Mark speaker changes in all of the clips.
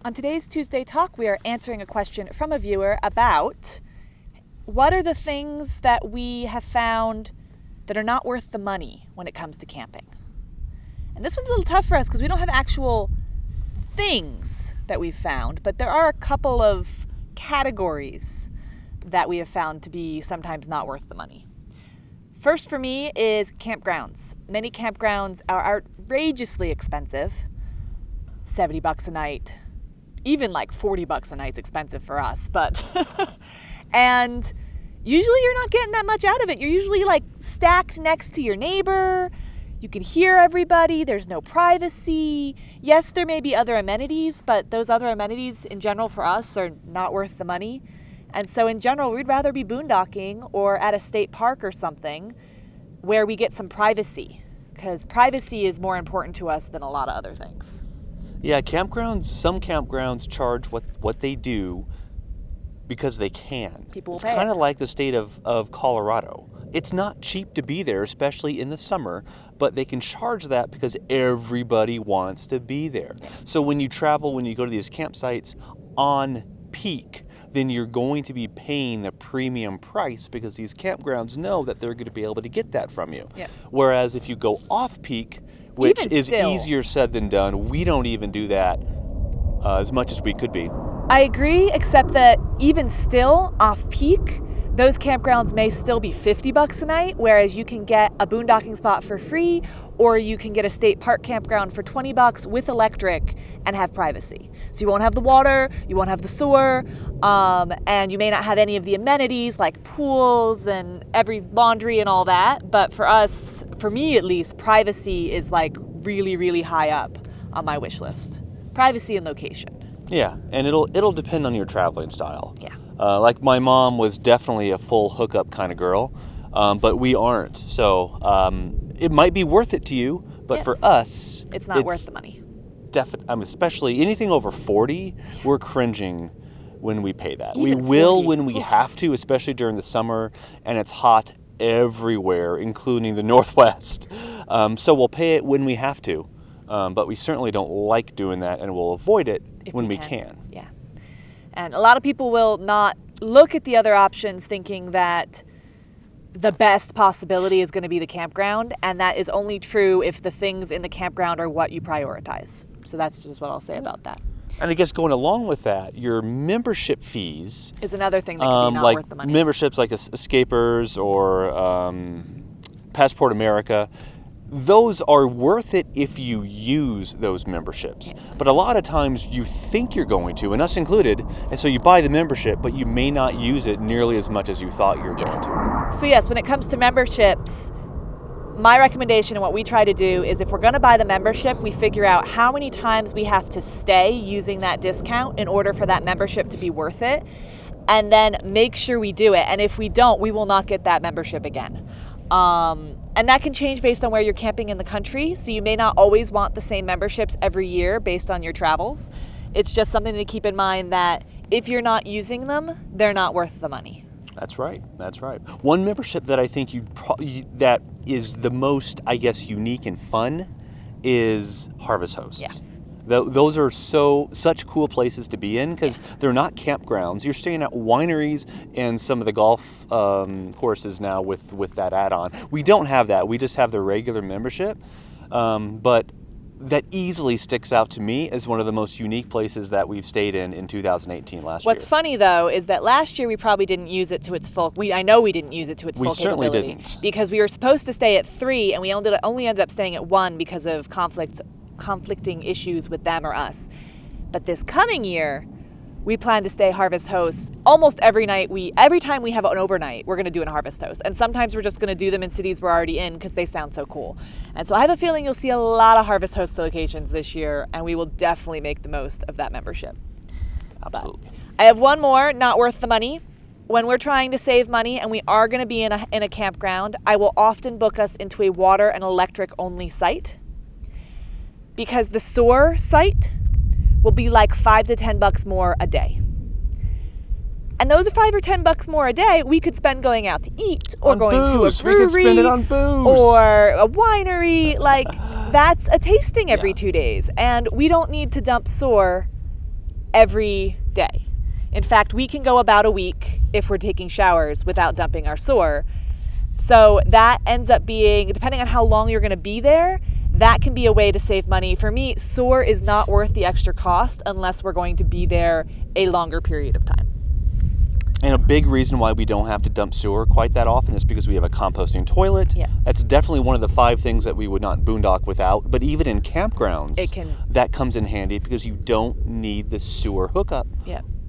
Speaker 1: On today's Tuesday Talk, we are answering a question from a viewer about what are the things that we have found that are not worth the money when it comes to camping. And this was a little tough for us because we don't have actual things that we've found, but there are a couple of categories that we have found to be sometimes not worth the money. First for me is campgrounds. Many campgrounds are outrageously expensive, $70 a night. Even like $40 a night's expensive for us, but and usually you're not getting that much out of it. You're usually like stacked next to your neighbor. You can hear everybody. There's no privacy. Yes, there may be other amenities, but those other amenities in general for us are not worth the money. And so in general, we'd rather be boondocking or at a state park or something where we get some privacy, because privacy is more important to us than a lot of other things.
Speaker 2: Yeah, some campgrounds charge what they do because they can.
Speaker 1: People will
Speaker 2: it's
Speaker 1: pay
Speaker 2: kind
Speaker 1: it.
Speaker 2: of like the state of Colorado. It's not cheap to be there, especially in the summer, but they can charge that because everybody wants to be there.
Speaker 1: Yeah.
Speaker 2: So when you go to these campsites on peak, then you're going to be paying the premium price because these campgrounds know that they're going to be able to get that from you.
Speaker 1: Yeah.
Speaker 2: Whereas if you go off peak, which
Speaker 1: Even
Speaker 2: is
Speaker 1: still,
Speaker 2: easier said than done, we don't even do that as much as we could be.
Speaker 1: I agree, except that even still, off-peak, those campgrounds may still be $50 a night, whereas you can get a boondocking spot for free, or you can get a state park campground for $20 with electric and have privacy. So you won't have the water, you won't have the sewer, and you may not have any of the amenities like pools and every laundry and all that. But for us, for me at least, privacy is like really, really high up on my wish list. Privacy and location.
Speaker 2: Yeah, and it'll depend on your traveling style.
Speaker 1: Yeah.
Speaker 2: Like my mom was definitely a full hookup kind of girl, but we aren't. So it might be worth it to you, but
Speaker 1: Yes.
Speaker 2: for us,
Speaker 1: It's not worth the money.
Speaker 2: Especially anything over 40, we're cringing when we pay that.
Speaker 1: Even
Speaker 2: we will
Speaker 1: 40.
Speaker 2: when we have to, especially during the summer, and it's hot everywhere, including the Northwest. So we'll pay it when we have to, but we certainly don't like doing that, and we'll avoid it
Speaker 1: If
Speaker 2: when we can.
Speaker 1: Yeah. And a lot of people will not look at the other options thinking that the best possibility is going to be the campground, and that is only true if the things in the campground are what you prioritize. So that's just what I'll say about that.
Speaker 2: And I guess going along with that, your membership fees
Speaker 1: Is another thing that can be not
Speaker 2: like
Speaker 1: worth the money.
Speaker 2: memberships like Escapers or Passport America, those are worth it if you use those memberships.
Speaker 1: Yes.
Speaker 2: But a lot of times you think you're going to, and us included, and so you buy the membership, but you may not use it nearly as much as you thought you were going to.
Speaker 1: So yes, when it comes to memberships, my recommendation and what we try to do is if we're going to buy the membership, we figure out how many times we have to stay using that discount in order for that membership to be worth it, and then make sure we do it. And if we don't, we will not get that membership again. And that can change based on where you're camping in the country. So you may not always want the same memberships every year based on your travels. It's just something to keep in mind that if you're not using them, they're not worth the money.
Speaker 2: That's right. One membership that I think that is the most, I guess, unique and fun is Harvest Hosts.
Speaker 1: Yeah.
Speaker 2: Those are such cool places to be in because they're not campgrounds. You're staying at wineries and some of the golf courses now with that add-on. We don't have that. We just have the regular membership. But that easily sticks out to me as one of the most unique places that we've stayed in 2018 last year.
Speaker 1: What's funny though is that last year we probably didn't use it to its full. I know we didn't use it to its full
Speaker 2: certainly
Speaker 1: capability
Speaker 2: didn't.
Speaker 1: because we were supposed to stay at 3 and we only ended up staying at 1 because of conflicting issues with them or us. But this coming year, we plan to stay Harvest Hosts almost every night. Every time we have an overnight, we're going to do a Harvest Host. And sometimes we're just going to do them in cities we're already in because they sound so cool. And so I have a feeling you'll see a lot of Harvest Host locations this year, and we will definitely make the most of that membership.
Speaker 2: Absolutely.
Speaker 1: But I have one more, not worth the money. When we're trying to save money and we are going to be in a campground, I will often book us into a water and electric only site, because the sewer site will be like $5 to $10 more a day. And those are $5 or $10 more a day we could spend going out to eat or
Speaker 2: on
Speaker 1: going to a
Speaker 2: booze.
Speaker 1: brewery.
Speaker 2: We could spend it on booze.
Speaker 1: Or a winery. Like, that's a tasting every 2 days. And we don't need to dump sewer every day. In fact, we can go about a week if we're taking showers without dumping our sewer. So that ends up being, depending on how long you're going to be there, that can be a way to save money. For me, sewer is not worth the extra cost unless we're going to be there a longer period of time.
Speaker 2: And a big reason why we don't have to dump sewer quite that often is because we have a composting toilet.
Speaker 1: Yeah.
Speaker 2: That's definitely one of the 5 things that we would not boondock without. But even in campgrounds, that comes in handy because you don't need the sewer hookup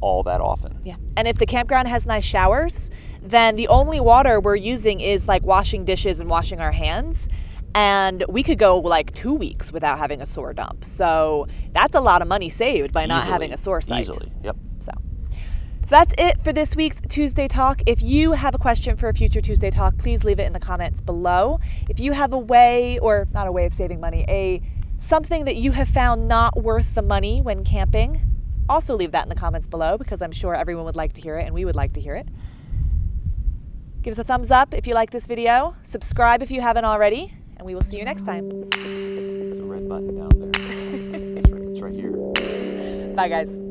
Speaker 2: all that often.
Speaker 1: Yeah. And if the campground has nice showers, then the only water we're using is like washing dishes and washing our hands. And we could go like 2 weeks without having a sewer dump. So that's a lot of money saved by not having a sewer site.
Speaker 2: Easily, yep.
Speaker 1: So that's it for this week's Tuesday Talk. If you have a question for a future Tuesday Talk, please leave it in the comments below. If you have a way, or not a way of saving money, something that you have found not worth the money when camping, also leave that in the comments below because I'm sure everyone would like to hear it and we would like to hear it. Give us a thumbs up if you like this video. Subscribe if you haven't already, and we will see you next time.
Speaker 2: There's a red button down there. It's right here.
Speaker 1: Bye, guys.